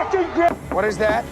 What is that?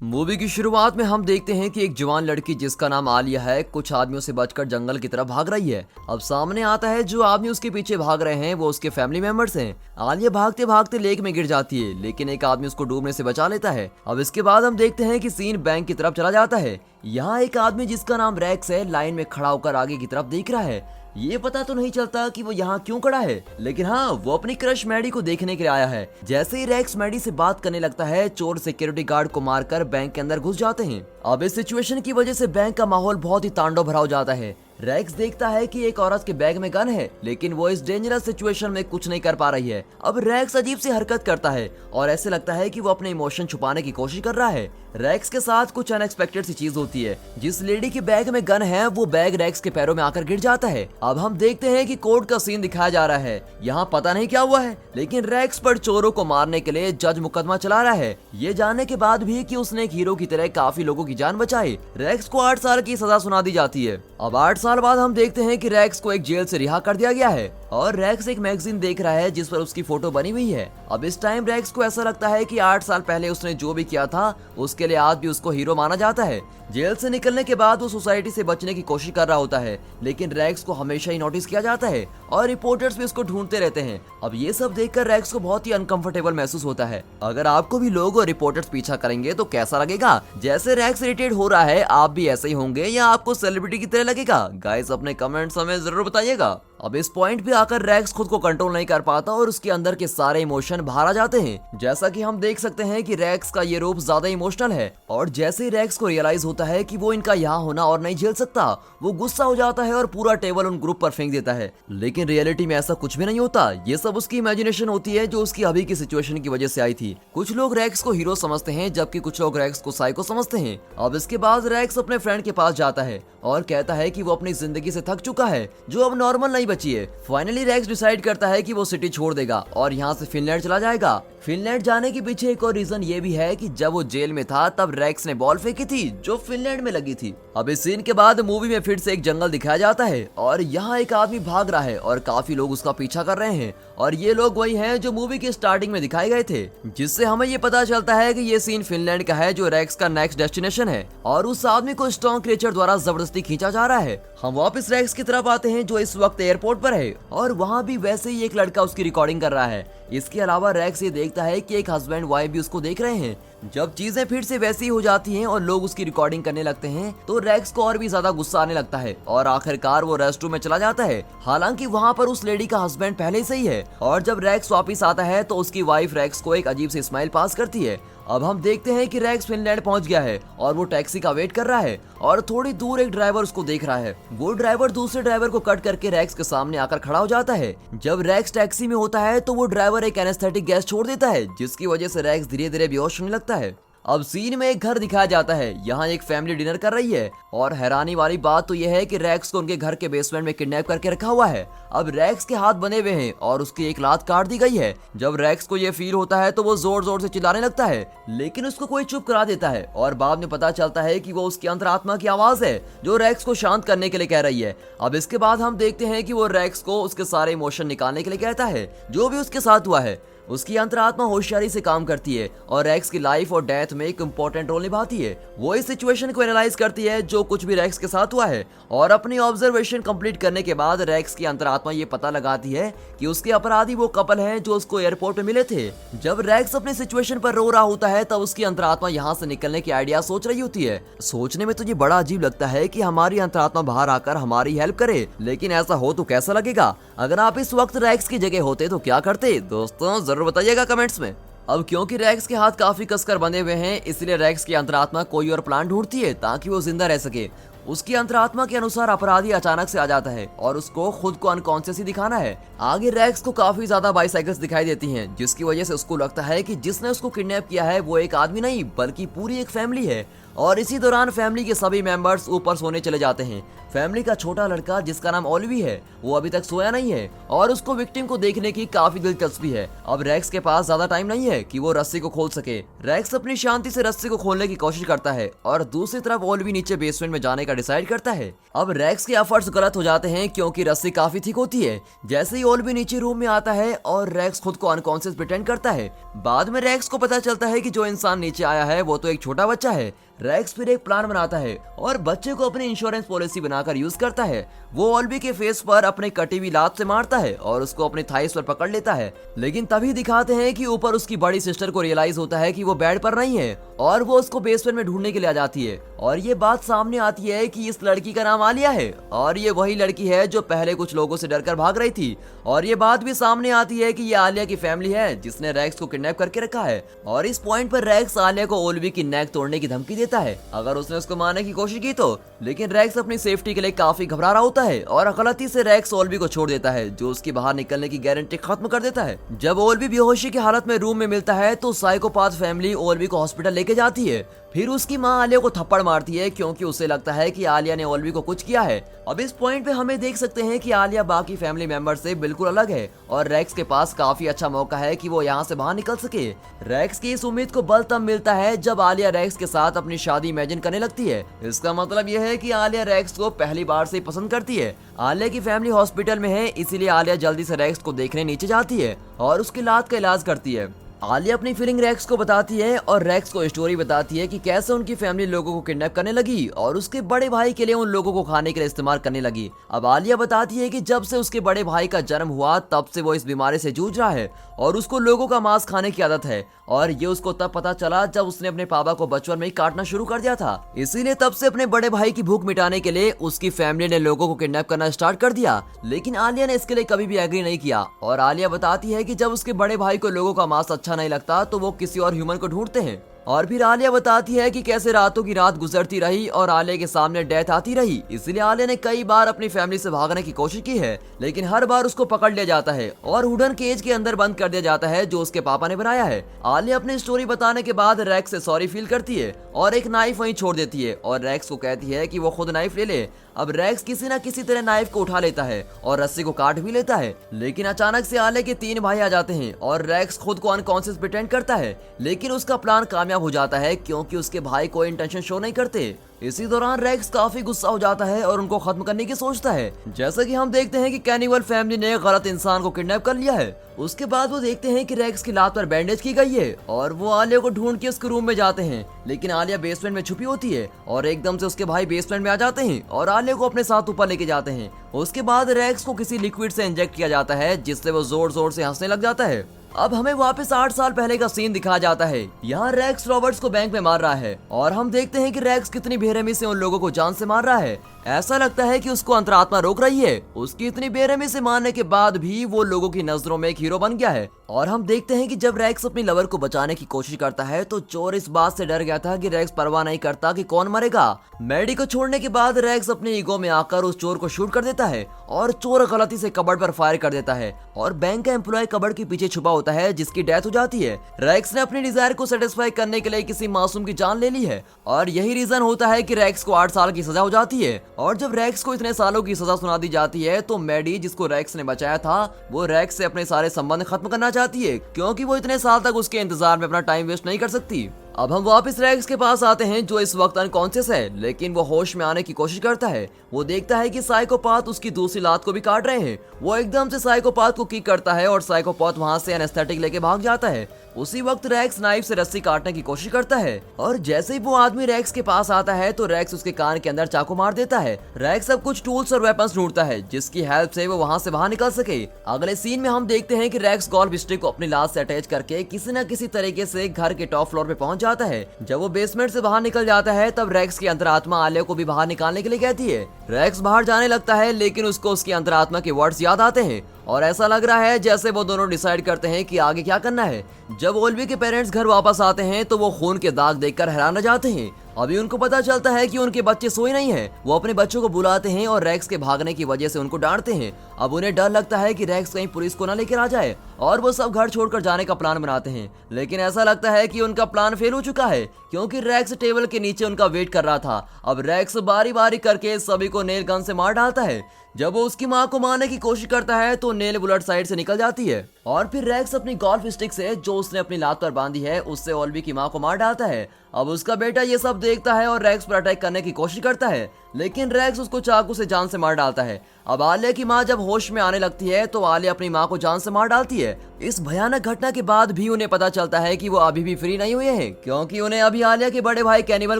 Movie की शुरुआत में हम देखते हैं कि एक जवान लड़की जिसका नाम आलिया है कुछ आदमियों से बचकर जंगल की तरफ भाग रही है। अब सामने आता है जो आदमी उसके पीछे भाग रहे हैं वो उसके फैमिली मेंबर्स हैं। आलिया भागते भागते लेक में गिर जाती है लेकिन एक आदमी उसको डूबने से बचा लेता है। अब इसके बाद हम देखते हैं कि सीन बैंक की तरफ चला जाता है। यहाँ एक आदमी जिसका नाम रैक्स है लाइन में खड़ा होकर आगे की तरफ देख रहा है। ये पता तो नहीं चलता कि वो यहाँ क्यों खड़ा है, लेकिन हाँ वो अपनी क्रश मैडी को देखने के लिए आया है। जैसे ही रैक्स मैडी से बात करने लगता है चोर सिक्योरिटी गार्ड को मारकर बैंक के अंदर घुस जाते हैं। अब इस सिचुएशन की वजह से बैंक का माहौल बहुत ही तांडव भरा हो जाता है। रैक्स देखता है कि एक औरत के बैग में गन है लेकिन वो इस डेंजरस सिचुएशन में कुछ नहीं कर पा रही है। अब रैक्स अजीब सी हरकत करता है और ऐसे लगता है कि वो अपने इमोशन छुपाने की कोशिश कर रहा है। रैक्स के साथ कुछ अनएक्सपेक्टेड सी चीज होती है। जिस लेडी के बैग में गन है वो बैग रैक्स के पैरों में आकर गिर जाता है। अब हम देखते हैं कि कोर्ट का सीन दिखाया जा रहा है। यहाँ पता नहीं क्या हुआ है लेकिन रैक्स पर चोरों को मारने के लिए जज मुकदमा चला रहा है, ये जानने के बाद भी कि उसने एक हीरो की तरह काफी लोगों की जान बचाई। रैक्स को 8 साल की सजा सुना दी जाती है। अब 8 साल बाद हम देखते हैं कि रैक्स को एक जेल से रिहा कर दिया गया है और रैक्स एक मैगजीन देख रहा है जिस पर उसकी फोटो बनी हुई है। अब इस टाइम रैक्स को ऐसा लगता है कि 8 साल पहले उसने जो भी किया था उसके लिए आज भी उसको हीरो माना जाता है। जेल से निकलने के बाद वो सोसाइटी से बचने की कोशिश कर रहा होता है लेकिन रैक्स को हमेशा ही नोटिस किया जाता है और रिपोर्टर्स भी उसको ढूंढते रहते हैं। अब ये सब देखकर रैक्स को बहुत ही अनकंफर्टेबल महसूस होता है। अगर आपको भी लोग और रिपोर्टर्स पीछा करेंगे तो कैसा लगेगा? जैसे रैक्स इरिटेट हो रहा है आप भी ऐसे ही होंगे या आपको सेलिब्रिटी की तरह लगेगा? गाइस अपने कमेंट्स हमें जरूर बताइएगा। अब इस पॉइंट पे आकर रैक्स खुद को कंट्रोल नहीं कर पाता और उसके अंदर के सारे इमोशन बाहर आ जाते हैं। जैसा कि हम देख सकते हैं कि रैक्स का ये रूप ज्यादा इमोशनल है और जैसे ही रैक्स को रियलाइज होता है कि वो इनका यहाँ होना और नहीं झेल सकता वो गुस्सा हो जाता है और पूरा टेबल उन ग्रुप पर फेंक देता है। लेकिन रियलिटी में ऐसा कुछ भी नहीं होता, ये सब उसकी इमेजिनेशन होती है जो उसकी अभी की सिचुएशन की वजह से आई थी। कुछ लोग रैक्स को हीरो समझते हैं जबकि कुछ लोग रैक्स को साइको समझते हैं। अब इसके बाद रैक्स अपने फ्रेंड के पास जाता है और कहता है कि वो अपनी जिंदगी से थक चुका है जो अब नॉर्मल नहीं बची है। फाइनली रैक्स डिसाइड करता है कि वो सिटी छोड़ देगा और यहाँ से फिनलैंड चला जाएगा। फिनलैंड जाने के पीछे एक और रीजन ये भी है कि जब वो जेल में था तब रैक्स ने बॉल फेंकी थी जो फिनलैंड में लगी थी। अब इस सीन के बाद मूवी में फिर से एक जंगल दिखाया जाता है और यहाँ एक आदमी भाग रहा है और काफी लोग उसका पीछा कर रहे हैं और ये लोग वही हैं जो मूवी की स्टार्टिंग में दिखाए गए थे, जिससे हमें ये पता चलता है कि ये सीन फिनलैंड का है जो रैक्स का नेक्स्ट डेस्टिनेशन है और उस आदमी को स्ट्रॉन्ग क्रिएचर द्वारा जबरदस्ती खींचा जा रहा है। हम वापस रैक्स की तरफ आते हैं जो इस वक्त एयरपोर्ट पर है और वहाँ भी वैसे ही एक लड़का उसकी रिकॉर्डिंग कर रहा है। इसके अलावा रैक्स ये देखता है कि एक हस्बैंड वाइफ भी उसको देख रहे हैं। जब चीजें फिर से वैसी हो जाती हैं और लोग उसकी रिकॉर्डिंग करने लगते हैं तो रैक्स को और भी ज्यादा गुस्सा आने लगता है और आखिरकार वो रेस्टरूम में चला जाता है। हालांकि वहाँ पर उस लेडी का हस्बैंड पहले से ही है और जब रैक्स वापस आता है तो उसकी वाइफ रैक्स को एक अजीब सी स्माइल पास करती है। अब हम देखते हैं कि रैक्स फिनलैंड पहुंच गया है और वो टैक्सी का वेट कर रहा है और थोड़ी दूर एक ड्राइवर उसको देख रहा है। वो ड्राइवर दूसरे ड्राइवर को कट करके रैक्स के सामने आकर खड़ा हो जाता है। जब रैक्स टैक्सी में होता है तो वो ड्राइवर एक एनेस्थेटिक गैस छोड़ देता है जिसकी वजह से रैक्स धीरे धीरे बेहोश होने लगता है। अब सीन में एक घर दिखाया जाता है। यहाँ एक फैमिली डिनर कर रही है और हैरानी वाली बात तो यह है कि रैक्स को उनके घर के बेसमेंट में किडनैप करके रखा हुआ है। अब रैक्स के हाथ बने हुए हैं और उसकी एक लात काट दी गई है। जब रैक्स को यह फील होता है तो वो जोर जोर से चिल्लाने लगता है लेकिन उसको कोई चुप करा देता है और बाद में पता चलता है कि वो उसकी अंतरात्मा की आवाज है जो रैक्स को शांत करने के लिए कह रही है। अब इसके बाद हम देखते हैं कि वो रैक्स को उसके सारे इमोशन निकालने के लिए कहता है जो भी उसके साथ हुआ है। उसकी अंतरात्मा होशियारी से काम करती है और रैक्स की लाइफ और डेथ में एक इम्पोर्टेंट रोल निभाती है। वो इस सिचुएशन को एनालाइज करती है जो कुछ भी रैक्स के साथ हुआ है और अपनी ऑब्जर्वेशन कंप्लीट करने के बाद रैक्स की अंतरात्मा ये पता लगाती है कि उसके अपराधी वो कपल हैं जो उसको एयरपोर्ट पे मिले थे। जब रैक्स अपने सिचुएशन पर रो रहा होता है तब उसकी अंतरात्मा यहाँ से निकलने की आइडिया सोच रही होती है। सोचने में तो ये बड़ा अजीब लगता है कि हमारी अंतरात्मा बाहर आकर हमारी हेल्प करे, लेकिन ऐसा हो तो कैसा लगेगा? अगर आप इस वक्त रैक्स की जगह होते तो क्या करते? दोस्तों जरूर बताइएगा कमेंट्स में। अब क्योंकि रैक्स के हाथ काफी कसकर बंधे हुए हैं इसलिए रैक्स की अंतरात्मा कोई और प्लान ढूंढती है ताकि वो जिंदा रह सके। उसकी अंतरात्मा के अनुसार अपराधी अचानक से आ जाता है और उसको खुद को अनकॉन्शियस ही दिखाना है। आगे रैक्स को काफी ज्यादा बाइसाइकिल्स दिखाई देती हैं जिसकी वजह से उसको लगता है कि जिसने उसको किडनैप किया है वो एक आदमी नहीं बल्कि पूरी एक फैमिली है और इसी दौरान फैमिली के सभी मेंबर्स ऊपर सोने चले जाते हैं। फैमिली का छोटा लड़का जिसका नाम ओलिवी है वो अभी तक सोया नहीं है और उसको विक्टिम को देखने की काफी दिलचस्पी है। अब रैक्स के पास ज्यादा टाइम नहीं है कि वो रस्सी को खोल सके। रैक्स अपनी शांति से रस्सी को खोलने की कोशिश करता है और दूसरी तरफ ओलिवी नीचे बेसमेंट में जाने का डिसाइड करता है। अब रैक्स के एफर्ट्स गलत हो जाते हैं क्योंकि रस्सी काफी थिक होती है। जैसे ही ओलिवी नीचे रूम में आता है और रैक्स खुद को अनकॉन्शियस प्रिटेंड करता है। बाद में रैक्स को पता चलता है कि जो इंसान नीचे आया है वो तो एक छोटा बच्चा है। रैक्स फिर एक प्लान बनाता है और बच्चे को अपनी इंश्योरेंस पॉलिसी बनाकर यूज करता है। वो ओलिवी के फेस पर अपने कटी हुई लात से मारता है और उसको अपनी थाइस पर पकड़ लेता है। लेकिन तभी दिखाते हैं कि ऊपर उसकी बड़ी सिस्टर को रियलाइज होता है कि वो बेड पर नहीं है और वो उसको बेसमेंट में ढूंढने के लिए आ जाती है। और ये बात सामने आती है कि इस लड़की का नाम आलिया है और ये वही लड़की है जो पहले कुछ लोगों से डरकर भाग रही थी। और ये बात भी सामने आती है कि ये आलिया की फैमिली है जिसने रैक्स को किडनैप करके रखा है। और इस पॉइंट पर रैक्स आलिया को ओलिवी की नेक तोड़ने की धमकी देता है अगर उसने उसको मारने की कोशिश की तो। लेकिन रैक्स अपनी सेफ्टी के लिए काफी घबरा रहा होता है और गलती से रैक्स ओलिवी को छोड़ देता है जो उसकी बाहर निकलने की गारंटी खत्म कर देता है। जब ओलिवी बेहोशी की हालत में रूम में मिलता है तो साइकोपाथ फैमिली ओलिवी को हॉस्पिटल लेके जाती है। फिर उसकी मां आलिया को थप्पड़ मारती है क्योंकि उसे लगता है कि आलिया ने ओलिवी को कुछ किया है। अब इस पॉइंट पे हमें देख सकते हैं कि आलिया बाकी फैमिली मेंबर से बिल्कुल अलग है और रैक्स के पास काफी अच्छा मौका है कि वो यहाँ से बाहर निकल सके। रैक्स की इस उम्मीद को बल तब मिलता है जब आलिया रैक्स के साथ अपनी शादी इमेजिन करने लगती है। इसका मतलब यह है कि आलिया रैक्स को पहली बार से पसंद करती है। आलिया की फैमिली हॉस्पिटल में है इसीलिए आलिया जल्दी से रैक्स को देखने नीचे जाती है और उसकी लात का इलाज करती है। आलिया अपनी फीलिंग रैक्स को बताती है और रैक्स को स्टोरी बताती है कि कैसे उनकी फैमिली लोगों को किडनैप करने लगी और उसके बड़े भाई के लिए उन लोगों को खाने के लिए इस्तेमाल करने लगी। अब आलिया बताती है कि जब से उसके बड़े भाई का जन्म हुआ तब से वो इस बीमारी से जूझ रहा है और उसको लोगों का मांस खाने की आदत है और ये उसको तब पता चला जब उसने अपने पापा को बचपन में ही काटना शुरू कर दिया था। इसीलिए तब से अपने बड़े भाई की भूख मिटाने के लिए उसकी फैमिली ने लोगों को किडनैप करना स्टार्ट कर दिया। लेकिन आलिया ने इसके लिए कभी भी एग्री नहीं किया और आलिया बताती है कि जब उसके बड़े भाई को लोगों का मांस अच्छा नहीं लगता तो वो किसी और ह्यूमन को ढूंढते हैं। और फिर आलिया बताती है कि कैसे रातों की रात गुजरती रही और आलिया के सामने डेथ आती रही। इसलिए आलिया ने कई बार अपनी फैमिली से भागने की कोशिश की है लेकिन हर बार उसको पकड़ लिया जाता है और वुडन केज के अंदर बंद कर दिया जाता है जो उसके पापा ने बनाया है। आलिया अपनी स्टोरी बताने के बाद रैक्स से सॉरी फील करती है और एक नाइफ वहीं छोड़ देती है और रैक्स को कहती है कि वो खुद नाइफ ले ले। अब रैक्स किसी न किसी तरह नाइफ को उठा लेता है और रस्सी को काट भी लेता है। लेकिन अचानक से आलिया के 3 भाई आ जाते हैं और रैक्स खुद को अनकॉन्शियस प्रिटेंड करता है लेकिन उसका प्लान कामयाब हो जाता है क्योंकि उसके भाई कोई इंटेंशन शो नहीं करते। इसी दौरान रैक्स काफी गुस्सा हो जाता है और उनको खत्म करने की सोचता है। जैसा कि हम देखते हैं कि कैनिबल फैमिली ने गलत इंसान को किडनैप कर लिया है। उसके बाद वो देखते हैं कि रैक्स की लात पर बैंडेज की गई है और वो आलिया को ढूंढ के उसके रूम में जाते हैं लेकिन आलिया बेसमेंट में छुपी होती है और एकदम से उसके भाई बेसमेंट में आ जाते हैं और आलिया को अपने साथ ऊपर लेके जाते हैं। उसके बाद रैक्स को किसी लिक्विड से इंजेक्ट किया जाता है जिससे वो जोर जोर से हंसने लग जाता है। अब हमें वापस 8 साल पहले का सीन दिखाया जाता है। यहाँ रैक्स रॉबर्ट्स को बैंक में मार रहा है और हम देखते हैं कि रैक्स कितनी बेरहमी से उन लोगों को जान से मार रहा है। ऐसा लगता है कि उसको अंतरात्मा रोक रही है। उसकी इतनी बेरहमी से मारने के बाद भी वो लोगों की नजरों में एक हीरो बन गया है। और हम देखते हैं कि जब रैक्स अपनी लवर को बचाने की कोशिश करता है तो चोर इस बात से डर गया था कि रैक्स परवाह नहीं करता कि कौन मरेगा। मैडी को छोड़ने के बाद रैक्स अपने ईगो में आकर उस चोर को शूट कर देता है और चोर गलती से कबर्ड पर फायर कर देता है और बैंक का एम्प्लॉय कबर्ड के पीछे छुपा होता है जिसकी डेथ हो जाती है। रैक्स ने अपनी डिजायर को सेटिस्फाई करने के लिए किसी मासूम की जान ले ली है और यही रीजन होता है कि रैक्स को 8 साल की सजा हो जाती है। और जब रैक्स को इतने सालों की सजा सुना दी जाती है तो मैडी जिसको रैक्स ने बचाया था वो रैक्स से अपने सारे संबंध खत्म करना चाहती है क्योंकि वो इतने साल तक उसके इंतजार में अपना टाइम वेस्ट नहीं कर सकती। अब हम वापस रैक्स के पास आते हैं जो इस वक्त अनकॉन्शियस है लेकिन वो होश में आने की कोशिश करता है। वो देखता है कि साइकोपाथ उसकी दूसरी लात को भी काट रहे हैं। वो एकदम से साइकोपाथ को किक करता है और साइकोपाथ वहां से एनेस्थेटिक लेके भाग जाता है। उसी वक्त रैक्स नाइफ से रस्सी काटने की कोशिश करता है और जैसे ही वो आदमी रैक्स के पास आता है तो रैक्स उसके कान के अंदर चाकू मार देता है। रैक्स अब कुछ टूल्स और वेपन्स ढूंढता है जिसकी हेल्प से वो वहां से बाहर निकल सके। अगले सीन में हम देखते हैं कि रैक्स गोल्फ स्टिक को अपनी लात से अटैच करके किसी न किसी तरीके से घर के टॉप फ्लोर पे पहुंच जाता है। जब वो बेसमेंट से बाहर निकल जाता है तब रैक्स की अंतरात्मा आलिया को भी बाहर निकालने के लिए कहती है। रैक्स बाहर जाने लगता है लेकिन उसको उसकी अंतरात्मा के वर्ड्स याद आते हैं और ऐसा लग रहा है जैसे वो दोनों डिसाइड करते हैं कि आगे क्या करना है। जब ओलिवी के पेरेंट्स घर वापस आते हैं तो वो खून के दाग देखकर हैरान रह जाते हैं। अभी उनको पता चलता है कि उनके बच्चे सोए नहीं हैं। वो अपने बच्चों को बुलाते हैं और रैक्स के भागने की वजह से उनको डांटते हैं। अब उन्हें डर लगता है कि रैक्स कहीं पुलिस को न लेकर आ जाए और वो सब घर छोड़कर जाने का प्लान बनाते हैं। लेकिन ऐसा लगता है कि उनका प्लान फेल हो चुका है क्योंकि रैक्स टेबल के नीचे उनका वेट कर रहा था। अब रैक्स बारी बारी करके सभी को नेल गन से मार डालता है। जब वो उसकी मां को मारने की कोशिश करता है तो नेल बुलेट साइड से निकल जाती है और फिर रैक्स अपनी गोल्फ स्टिक से जो उसने अपनी लात पर बांधी है उससे ओल्वी की मां को मार डालता है। अब उसका बेटा ये सब देखता है और रैक्स पर अटैक करने की कोशिश करता है, लेकिन रैक्स उसको चाकू से जान से मार डालता है। अब आलिया की मां जब होश में आने लगती है तो आलिया अपनी मां को जान से मार डालती है। इस भयानक घटना के बाद भी उन्हें पता चलता है कि वो अभी भी फ्री नहीं हुए हैं क्योंकि उन्हें अभी आलिया के बड़े भाई कैनिबल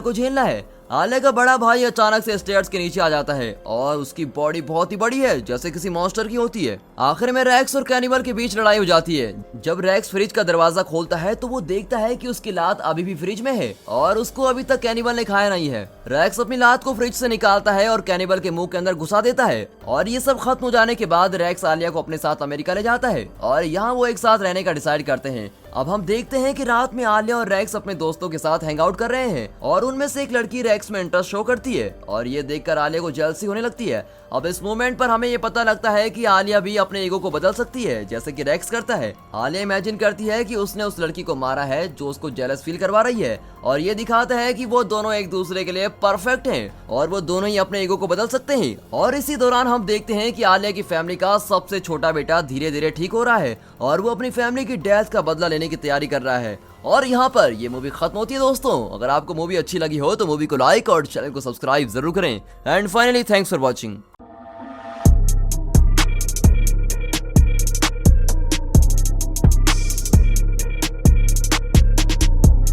को झेलना है। आलिया का बड़ा भाई अचानक से स्टेयर्स के नीचे आ जाता है और उसकी बॉडी बहुत ही बड़ी है जैसे किसी मॉन्स्टर की होती है। आखिर में रैक्स और कैनिबल के बीच लड़ाई हो जाती है। जब रैक्स फ्रिज का दरवाजा खोलता है तो वो देखता है कि उसकी लात अभी भी फ्रिज में है और उसको अभी तक कैनिबल ने खाया नहीं है। रैक्स अपनी लात को फ्रिज से निकालता है और कैनिबल के मुंह के अंदर घुसा देता है और ये सब खत्म हो जाने के बाद रैक्स आलिया को अपने साथ अमेरिका ले जाता है और यहाँ वो एक साथ रहने का डिसाइड करते हैं। अब हम देखते हैं कि रात में आलिया और रैक्स अपने दोस्तों के साथ हैंग आउट कर रहे हैं और उनमें से एक लड़की रैक्स में इंटरेस्ट शो करती है और ये देखकर आलिया को जेलसी होने लगती है। अब इस मोमेंट पर हमें ये पता लगता है कि आलिया भी अपने ईगो को बदल सकती है जैसे कि रैक्स करता है। आलिया इमेजिन करती है कि उसने उस लड़की को मारा है जो उसको जेलस फील करवा रही है और ये दिखाता है कि वो दोनों एक दूसरे के लिए परफेक्ट हैं और वो दोनों ही अपने ईगो को बदल सकते हैं। और इसी दौरान हम देखते हैं कि आलिया की फैमिली का सबसे छोटा बेटा धीरे धीरे ठीक हो रहा है और वो अपनी फैमिली की डेथ का बदला लेने की तैयारी कर रहा है। और यहाँ पर ये मूवी खत्म होती है। दोस्तों अगर आपको मूवी अच्छी लगी हो तो मूवी को लाइक और चैनल को सब्सक्राइब जरूर करें। And finally thanks for watching.